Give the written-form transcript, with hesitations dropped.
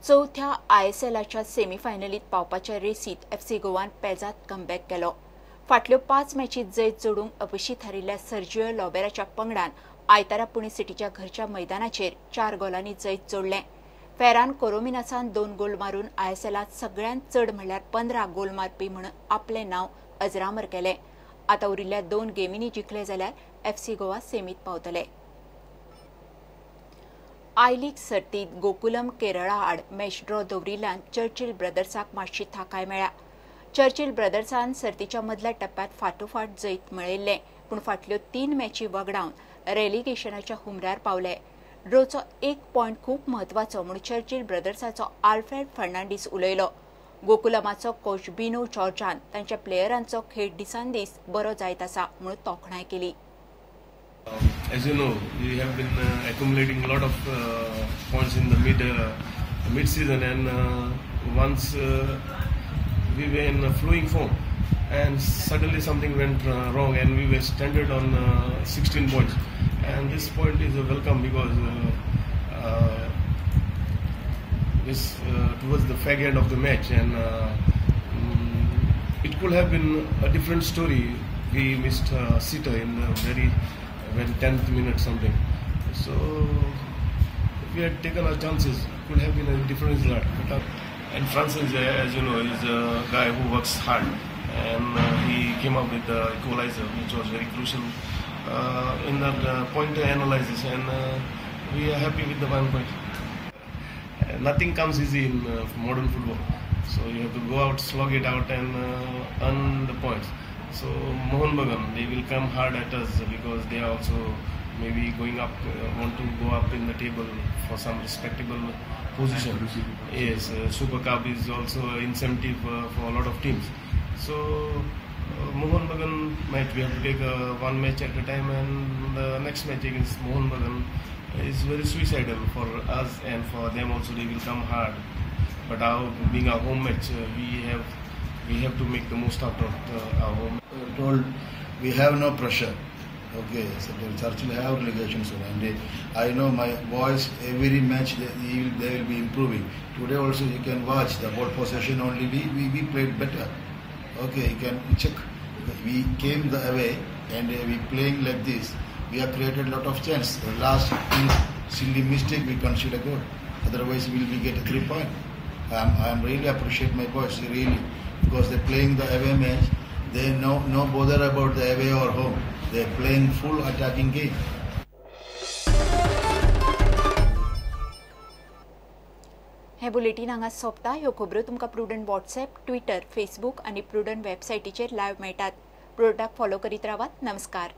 चौथ्या ISLच्या सेमीफायनलीत पावपाच्या रेसीत FC गोवान पेजात comeback केलो। फाटल्यो 5 मॅचीत जैत जोडूंक अपयशी थारिल्ल्या सर्जिओ लॉबेराच्या पंगडान आयतारा पुणे सिटीच्या घरच्या मैदानाचेर 4 गोलांनी जैत जोडलें। फेरान कोरोमिनासान 2 गोल मारून ISLात सगळ्यांत चड म्हणल्यार 15 गोल मारपी म्हणून आपलें नाव अजरामर केलें। आता उरिल्ल्या 2 गेमींनी जिखले जाल्यार FC गोवा सेमीत पावतले। आय लीग सर्तीत गोकुलम केरळा आड मॅच ड्रॉ दवरिल्ल्यान चर्चिल ब्रदर्साक मातशी थाकाय मेळ्ळ्या। चर्चिल ब्रदर्सान सर्तीच्या मदल्या टप्प्यात फाटोफाट जैत मेळयिल्लें, पूण फाटल्यो 3 मॅची वगडावन रेलिगेशनाच्या हुमऱ्यार पावले। ड्रॉचो 1 पॉयंट खूब म्हत्वाचो म्हूण चर्चिल ब्रदर्साचो आल्फ्रेड फर्नांडीस उलयलो। गोकुलमाचो कोच बिनो जॉर्जान तांच्या प्लेयरांचो खेळ दिसान दीस बरो जायत आसा म्हूण तोखणाय केली। As you know, we have been accumulating a lot of points in the mid-season, and once we were in a flowing form, and suddenly something went wrong, and we were stranded on 16 points. And this point is a welcome because this towards the fag end of the match, and it could have been a different story. We missed sitter in the very 10th minute something. So if we had taken our chances, it could have been a different result. And Francis, as you know, is a guy who works hard, and he came up with the equalizer, which was very crucial in that point analysis, and we are happy with the 1 point. Nothing comes easy in modern football, so you have to go out, slog it out, and earn the points. So Mohan Bagan, they will come hard at us because they are also maybe going up, want to go up in the table for some respectable position. Yes, Super Cup is also an incentive for a lot of teams. So Mohan Bagan match, we have to take one match at a time, and the next match against Mohan Bagan is very suicidal for us, and for them also they will come hard. But being our home match, we have to make the most out of our home. Told we have no pressure. Okay, so Churchill have relegation soon, and I know my boys every match they will be improving. Today also you can watch the ball possession only we played better. Okay, you can check. We came the away and we playing like this. We have created a lot of chance. The last silly mistake we conceded a goal. Otherwise we will get a 3 point. I am really appreciate my boys really, because they're playing the away match. They no bother about the away or home. They're playing full attacking game. Hey bulletin हांगा सोंपता। ह्यो खबरो तुमकां prudent WhatsApp, Twitter, Facebook आनी prudent वेबसायटीचेर live मेळटात। प्रुडंटाक follow करीत रावात। नमस्कार।